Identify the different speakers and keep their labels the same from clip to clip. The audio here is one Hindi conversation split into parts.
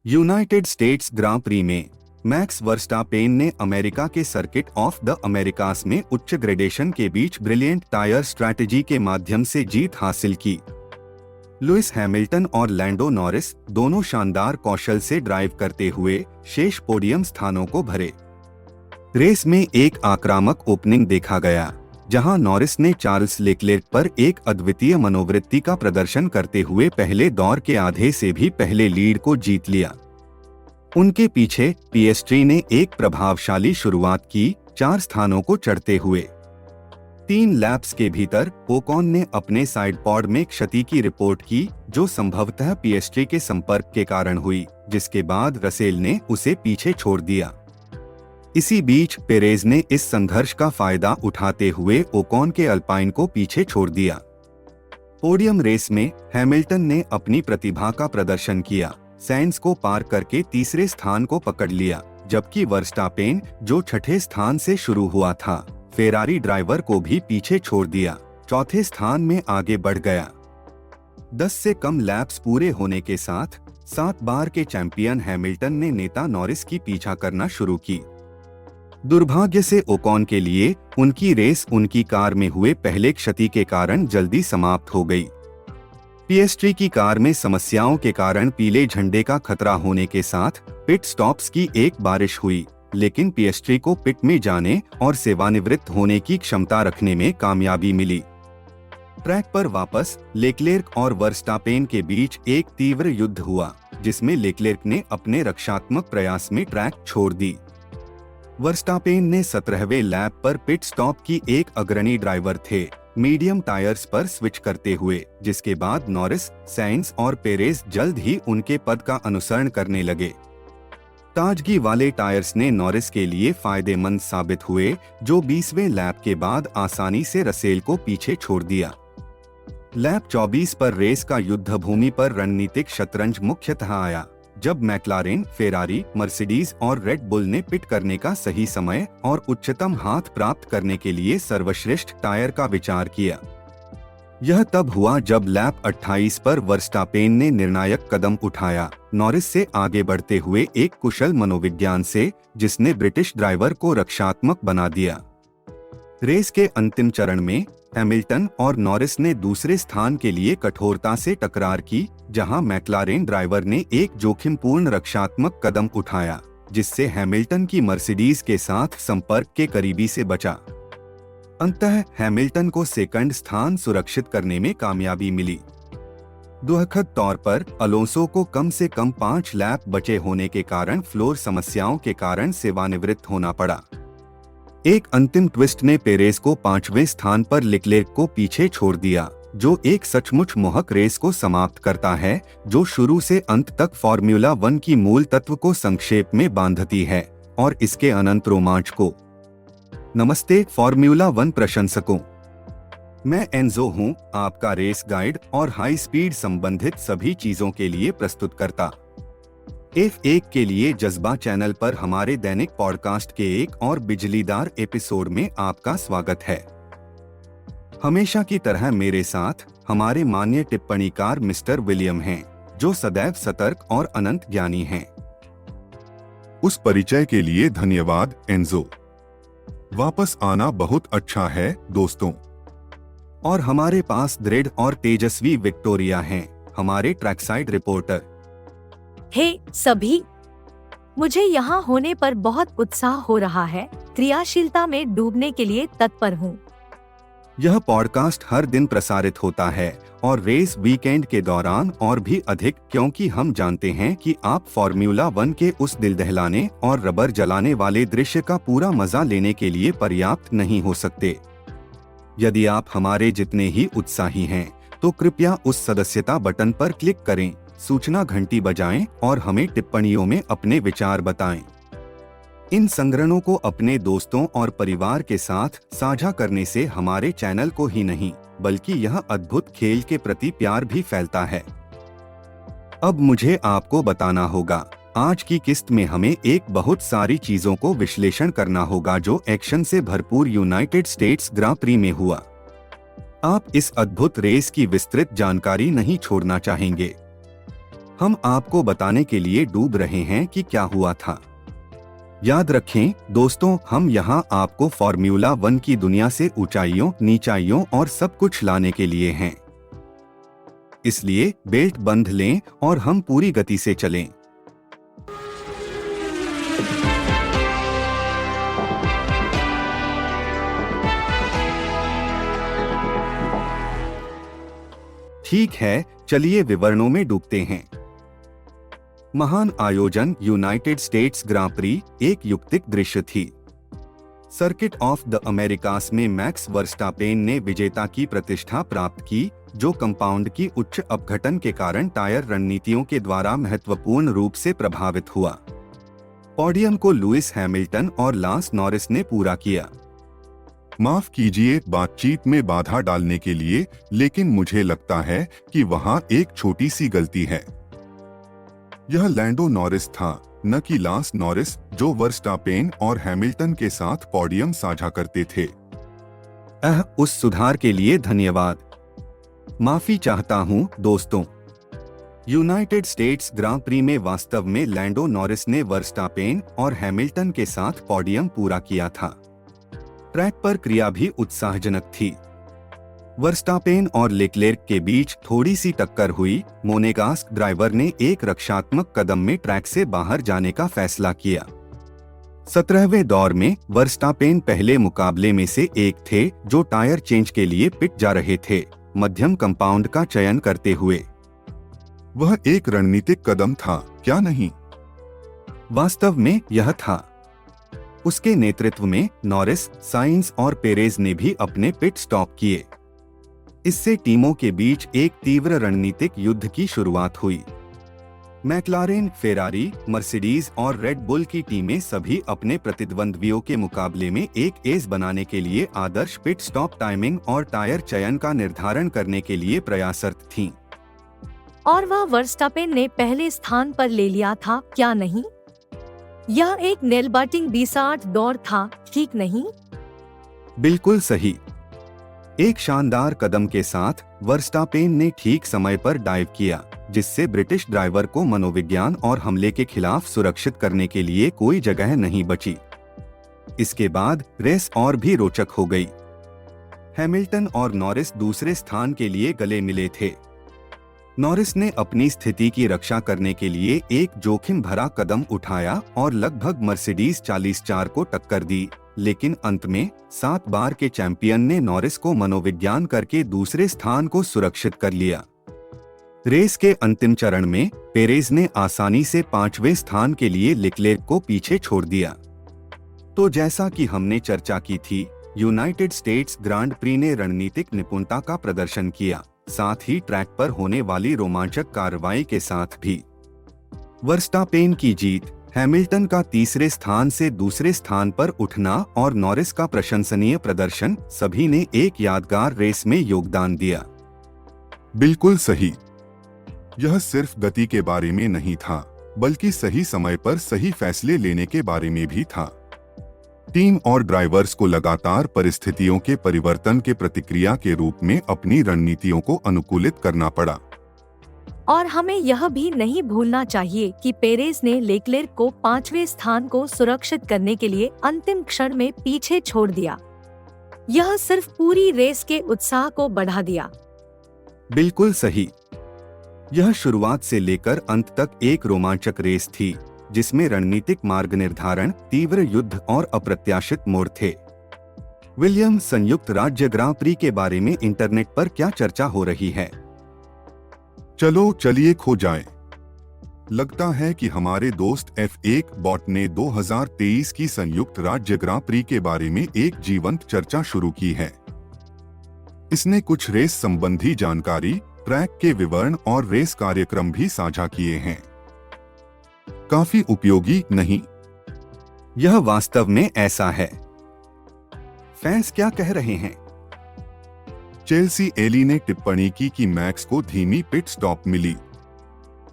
Speaker 1: यूनाइटेड स्टेट्स ग्रां प्री में मैक्स वर्स्टापेन ने अमेरिका के सर्किट ऑफ द अमेरिकास में उच्च ग्रेडेशन के बीच ब्रिलियंट टायर स्ट्रैटेजी के माध्यम से जीत हासिल की। लुइस हैमिल्टन और लैंडो नॉरिस दोनों शानदार कौशल से ड्राइव करते हुए शेष पोडियम स्थानों को भरे। रेस में एक आक्रामक ओपनिंग देखा गया, जहां नॉरिस ने चार्ल्स लेक्लेर्क पर एक अद्वितीय मनोवृत्ति का प्रदर्शन करते हुए पहले दौर के आधे से भी पहले लीड को जीत लिया। उनके पीछे पिएस्ट्री ने एक प्रभावशाली शुरुआत की, 4 स्थानों को चढ़ते हुए। 3 लैप्स के भीतर ओकॉन ने अपने साइड पॉड में क्षति की रिपोर्ट की, जो संभवतः पिएस्ट्री के संपर्क के कारण हुई, जिसके बाद रसेल ने उसे पीछे छोड़ दिया। इसी बीच पेरेज ने इस संघर्ष का फायदा उठाते हुए ओकॉन के अल्पाइन को पीछे छोड़ दिया। पोडियम रेस में हैमिल्टन ने अपनी प्रतिभा का प्रदर्शन किया, साइंस को पार करके तीसरे स्थान को पकड़ लिया, जबकि वर्स्टापेन, जो छठे स्थान से शुरू हुआ था, फेरारी ड्राइवर को भी पीछे छोड़ दिया, चौथे स्थान में आगे बढ़ गया। 10 से कम लैप्स पूरे होने के साथ 7 बार के चैंपियन हैमिल्टन ने नेता नॉरिस की पीछा करना शुरू की। दुर्भाग्य से ओकॉन के लिए उनकी रेस उनकी कार में हुए पहले क्षति के कारण जल्दी समाप्त हो गई। पिएस्ट्री की कार में समस्याओं के कारण पीले झंडे का खतरा होने के साथ पिट स्टॉप्स की एक बारिश हुई, लेकिन पिएस्ट्री को पिट में जाने और सेवानिवृत्त होने की क्षमता रखने में कामयाबी मिली। ट्रैक पर वापस लेक्लेर्क और वर्स्टापेन के बीच एक तीव्र युद्ध हुआ, जिसमें लेक्लेर्क ने अपने रक्षात्मक प्रयास में ट्रैक छोड़ दी। वर्स्टापेन ने 17वें लैप पर पिट स्टॉप की एक अग्रणी ड्राइवर थे, मीडियम टायर्स पर स्विच करते हुए, जिसके बाद नॉरिस, साइंस और पेरेज जल्द ही उनके पद का अनुसरण करने लगे। ताजगी वाले टायर्स ने नॉरिस के लिए फायदेमंद साबित हुए, जो 20वें लैप के बाद आसानी से रसेल को पीछे छोड़ दिया। लैप 24 पर रेस का युद्ध भूमि पर रणनीतिक शतरंज मुख्यतः आया, जब मैक्लारेन, फेरारी, मर्सिडीज और रेड बुल ने पिट करने का सही समय और उच्चतम हाथ प्राप्त करने के लिए सर्वश्रेष्ठ टायर का विचार किया। यह तब हुआ जब लैप 28 पर वर्स्टापेन ने निर्णायक कदम उठाया, नॉरिस से आगे बढ़ते हुए एक कुशल मनोविज्ञान से, जिसने ब्रिटिश ड्राइवर को रक्षात्मक बना दिया। रेस के अंतिम चरण में हैमिल्टन और नॉरिस ने दूसरे स्थान के लिए कठोरता से टकरार की, जहां मैक्लारेन ड्राइवर ने एक जोखिमपूर्ण रक्षात्मक कदम उठाया, जिससे हैमिल्टन की मर्सिडीज के साथ संपर्क के करीबी से बचा। अंततः हैमिल्टन को सेकंड स्थान सुरक्षित करने में कामयाबी मिली। दुखद तौर पर अलोंसो को कम से कम 5 लैप बचे होने के कारण फ्लोर समस्याओं के कारण सेवानिवृत्त होना पड़ा। एक अंतिम ट्विस्ट ने पेरेज को 5वें स्थान पर लेक्लेर्क को पीछे छोड़ दिया, जो एक सचमुच मोहक रेस को समाप्त करता है, जो शुरू से अंत तक फार्मूला 1 की मूल तत्व को संक्षेप में बांधती है और इसके अनंत रोमांच को। नमस्ते फार्मूला 1 प्रशंसकों, मैं एंजो हूं, आपका रेस गाइड और हाई स्पीड संबंधित सभी चीजों के लिए प्रस्तुतकर्ता। F1 के लिए जज्बा चैनल पर हमारे दैनिक पॉडकास्ट के एक और बिजलीदार एपिसोड में आपका स्वागत है। हमेशा की तरह मेरे साथ हमारे मान्य टिप्पणीकार मिस्टर विलियम हैं, जो सदैव सतर्क और अनंत ज्ञानी हैं।
Speaker 2: उस परिचय के लिए धन्यवाद एंजो। वापस आना बहुत अच्छा है दोस्तों।
Speaker 1: और हमारे पास दृढ़ और तेजस्वी विक्टोरिया हैं, हमारे ट्रैकसाइड रिपोर्टर।
Speaker 3: हे सभी, मुझे यहाँ होने पर बहुत उत्साह हो रहा है, क्रियाशीलता में डूबने के लिए तत्पर हूँ।
Speaker 1: यह पॉडकास्ट हर दिन प्रसारित होता है और रेस वीकेंड के दौरान और भी अधिक, क्योंकि हम जानते हैं कि आप फार्मूला 1 के उस दिल दहलाने और रबर जलाने वाले दृश्य का पूरा मजा लेने के लिए पर्याप्त नहीं हो सकते। यदि आप हमारे जितने ही उत्साही हैं, तो कृपया उस सदस्यता बटन पर क्लिक करें, सूचना घंटी बजाएं और हमें टिप्पणियों में अपने विचार बताएं। इन संग्रहणों को अपने दोस्तों और परिवार के साथ साझा करने से हमारे चैनल को ही नहीं, बल्कि यह अद्भुत खेल के प्रति प्यार भी फैलता है। अब मुझे आपको बताना होगा, आज की किस्त में हमें एक बहुत सारी चीजों को विश्लेषण करना होगा जो एक्शन से भरपूर यूनाइटेड स्टेट्स ग्रां प्री में हुआ। आप इस अद्भुत रेस की विस्तृत जानकारी नहीं छोड़ना चाहेंगे। हम आपको बताने के लिए डूब रहे हैं कि क्या हुआ था। याद रखें दोस्तों, हम यहाँ आपको फॉर्मूला 1 की दुनिया से ऊंचाइयों, नीचाइयों और सब कुछ लाने के लिए हैं। इसलिए बेल्ट बंध लें और हम पूरी गति से चलें। ठीक है, चलिए विवरणों में डूबते हैं। महान आयोजन यूनाइटेड स्टेट्स ग्रां प्री एक युक्तिक दृश्य थी। सर्किट ऑफ द अमेरिकास में मैक्स वर्स्टापेन ने विजेता की प्रतिष्ठा प्राप्त की, जो कंपाउंड की उच्च अपघटन के कारण टायर रणनीतियों के द्वारा महत्वपूर्ण रूप से प्रभावित हुआ। पोडियम को लुइस हैमिल्टन और लांस नॉरिस ने पूरा किया।
Speaker 2: माफ कीजिए बातचीत में बाधा डालने के लिए, लेकिन मुझे लगता है कि वहाँ एक छोटी सी गलती है। यह लैंडो नॉरिस था, न कि लांस नॉरिस, जो वर्स्टापेन और हैमिल्टन के साथ पोडियम साझा करते थे।
Speaker 1: उस सुधार के लिए धन्यवाद। माफी चाहता हूँ दोस्तों। यूनाइटेड स्टेट्स ग्रां प्री में वास्तव में लैंडो नॉरिस ने वर्स्टापेन और हैमिल्टन के साथ पोडियम पूरा किया था। ट्रैक पर क्रिया भी उत्साहजनक थी। वर्स्टापेन और लेक्लेर्क के बीच थोड़ी सी टक्कर हुई। मोनेगास्क ड्राइवर ने एक रक्षात्मक कदम में ट्रैक से बाहर जाने का फैसला किया। 17वें दौर में वर्स्टापेन पहले मुकाबले में से एक थे जो टायर चेंज के लिए पिट जा रहे थे, मध्यम कंपाउंड का चयन करते हुए।
Speaker 2: वह एक रणनीतिक कदम था, क्या नहीं?
Speaker 1: वास्तव में यह था। उसके नेतृत्व में नॉरिस, साइंस और पेरेज ने भी अपने पिट स्टॉप किए। इससे टीमों के बीच एक तीव्र रणनीतिक युद्ध की शुरुआत हुई। मैक्लारेन, फेरारी, मर्सिडीज और रेड बुल की टीमें सभी अपने प्रतिद्वंद्वियों के मुकाबले में एक एज बनाने के लिए आदर्श पिट स्टॉप टाइमिंग और टायर चयन का निर्धारण करने के लिए प्रयासरत थीं।
Speaker 3: और वह वर्स्टापेन ने पहले स्थान पर ले लिया था, क्या नहीं? यह एक नेल बाइटिंग 20 दौड़ था, ठीक नहीं?
Speaker 1: बिल्कुल सही। एक शानदार कदम के साथ वर्स्टापेन ने ठीक समय पर डाइव किया, जिससे ब्रिटिश ड्राइवर को मनोविज्ञान और हमले के खिलाफ सुरक्षित करने के लिए कोई जगह नहीं बची। इसके बाद रेस और भी रोचक हो गई। हैमिल्टन और नॉरिस दूसरे स्थान के लिए गले मिले थे। नॉरिस ने अपनी स्थिति की रक्षा करने के लिए एक जोखिम भरा कदम उठाया और लगभग मर्सिडीज 44 को टक्कर दी, लेकिन अंत में 7 बार के चैंपियन ने नॉरिस को मनोविज्ञान करके दूसरे स्थान को सुरक्षित कर लिया। रेस के अंतिम चरण में पेरेज ने आसानी से 5वें स्थान के लिए लेक्लेर्क को पीछे छोड़ दिया। तो जैसा कि हमने चर्चा की थी, यूनाइटेड स्टेट्स ग्रांड प्री ने रणनीतिक निपुणता का प्रदर्शन किया, साथ ही ट्रैक पर होने वाली रोमांचक कार्रवाई के साथ भी। वर्स्टापेन की जीत, हैमिल्टन का तीसरे स्थान से दूसरे स्थान पर उठना और नॉरिस का प्रशंसनीय प्रदर्शन, सभी ने एक यादगार रेस में योगदान दिया।
Speaker 2: बिल्कुल सही। यह सिर्फ गति के बारे में नहीं था, बल्कि सही समय पर सही फैसले लेने के बारे में भी था। टीम और ड्राइवर्स को लगातार परिस्थितियों के परिवर्तन के प्रतिक्रिया के रूप में अपनी रणनीतियों को अनुकूलित करना पड़ा।
Speaker 3: और हमें यह भी नहीं भूलना चाहिए कि पेरेज ने लेक्लेर्क को 5वें स्थान को सुरक्षित करने के लिए अंतिम क्षण में पीछे छोड़ दिया। यह सिर्फ पूरी रेस के उत्साह को बढ़ा दिया।
Speaker 1: बिल्कुल सही। यह शुरुआत से लेकर अंत तक एक रोमांचक रेस थी, जिसमें रणनीतिक मार्ग निर्धारण, तीव्र युद्ध और अप्रत्याशित मोड़ थे। विलियम, संयुक्त राज्य ग्रां प्री के बारे में इंटरनेट पर क्या चर्चा हो रही है?
Speaker 2: चलो चलिए खो जाएं। लगता है कि हमारे दोस्त F1 बॉट ने 2023 की संयुक्त राज्य ग्रां प्री के बारे में एक जीवंत चर्चा शुरू की है। इसने कुछ रेस संबंधी जानकारी, ट्रैक के विवरण और रेस कार्यक्रम भी साझा किए हैं। काफी उपयोगी, नहीं?
Speaker 1: यह वास्तव में ऐसा है। फैंस क्या कह रहे हैं?
Speaker 2: चेल्सी एली ने टिप्पणी की कि मैक्स को धीमी पिट स्टॉप मिली।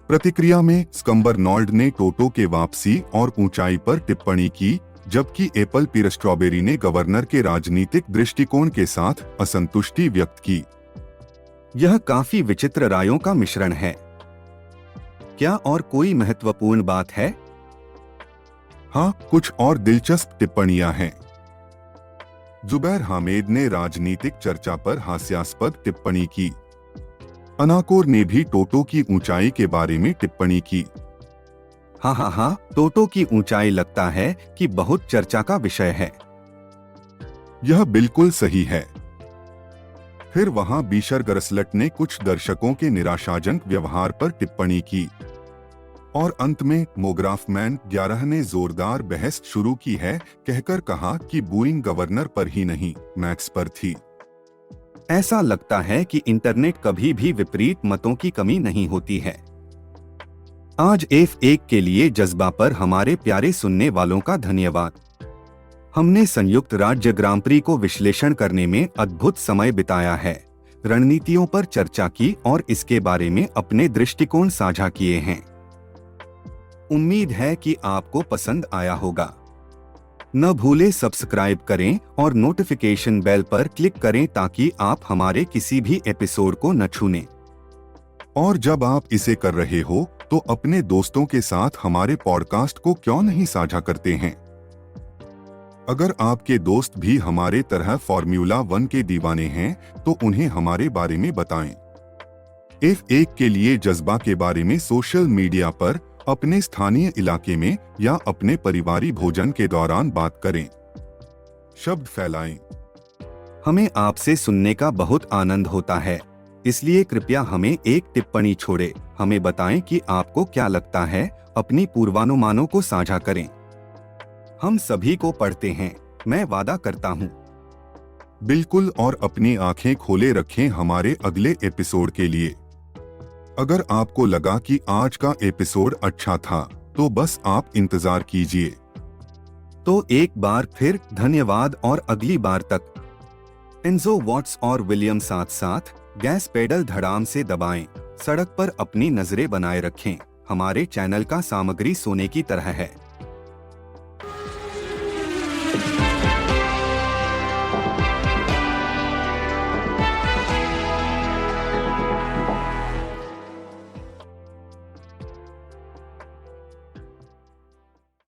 Speaker 2: प्रतिक्रिया में स्कम्बरनॉल्ड ने टोटो के वापसी और ऊंचाई पर टिप्पणी की, जबकि एपल पिरस्ट्रॉबेरी ने गवर्नर के राजनीतिक दृष्टिकोण के साथ असंतुष्टि व्यक्त की।
Speaker 1: यह काफी विचित्र रायों का मिश्रण है। क्या और कोई महत्वपूर्ण बात है?
Speaker 2: हाँ, कुछ और दिलचस्प टिप्पणियां हैं। जुबैर हामिद ने राजनीतिक चर्चा पर हास्यास्पद टिप्पणी की। अनाकोर ने भी टोटो की ऊंचाई के बारे में टिप्पणी की।
Speaker 1: हाँ, टोटो की ऊंचाई लगता है कि बहुत चर्चा का विषय है।
Speaker 2: यह बिल्कुल सही है। फिर वहां बीशर गरसलट ने कुछ दर्शकों के निराशाजनक व्यवहार पर टिप्पणी की। और अंत में मोग्राफमैन 11 ने जोरदार बहस शुरू की है, कहकर कहा कि बूइंग गवर्नर पर ही नहीं, मैक्स पर थी।
Speaker 1: ऐसा लगता है कि इंटरनेट कभी भी विपरीत मतों की कमी नहीं होती है। आज F1 के लिए जज्बा पर हमारे प्यारे सुनने वालों का धन्यवाद। हमने संयुक्त राज्य ग्रां प्री को विश्लेषण करने में अद्भुत समय बिताया है, रणनीतियों पर चर्चा की और इसके बारे में अपने दृष्टिकोण साझा किए हैं। उम्मीद है कि आपको पसंद आया होगा। न भूलें सब्सक्राइब करें और नोटिफिकेशन बेल पर क्लिक करें ताकि आप हमारे किसी भी एपिसोड को न छूने।
Speaker 2: और जब आप इसे कर रहे हो तो अपने दोस्तों के साथ हमारे पॉडकास्ट को क्यों नहीं साझा करते हैं? अगर आपके दोस्त भी हमारे तरह फॉर्मूला 1 के दीवाने हैं तो उन्हें हमारे बारे में बताएं। F1 के लिए जज्बा के बारे में सोशल मीडिया पर अपने स्थानीय इलाके में या अपने परिवारी भोजन के दौरान बात करें। शब्द फैलाएं।
Speaker 1: हमें आपसे सुनने का बहुत आनंद होता है, इसलिए कृपया हमें एक टिप्पणी छोड़े, हमें बताएं कि आपको क्या लगता है, अपनी पूर्वानुमानों को साझा करें। हम सभी को पढ़ते हैं, मैं वादा करता हूं।
Speaker 2: बिल्कुल, और अपनी आंखें खोले रखें हमारे अगले एपिसोड के लिए। अगर आपको लगा कि आज का एपिसोड अच्छा था तो बस आप इंतजार कीजिए।
Speaker 1: तो एक बार फिर धन्यवाद और अगली बार तक। एंजो वॉट्स और विलियम साथ साथ गैस पेडल धड़ाम से दबाएं। सड़क पर अपनी नजरें बनाए रखें। हमारे चैनल का सामग्री सोने की तरह है।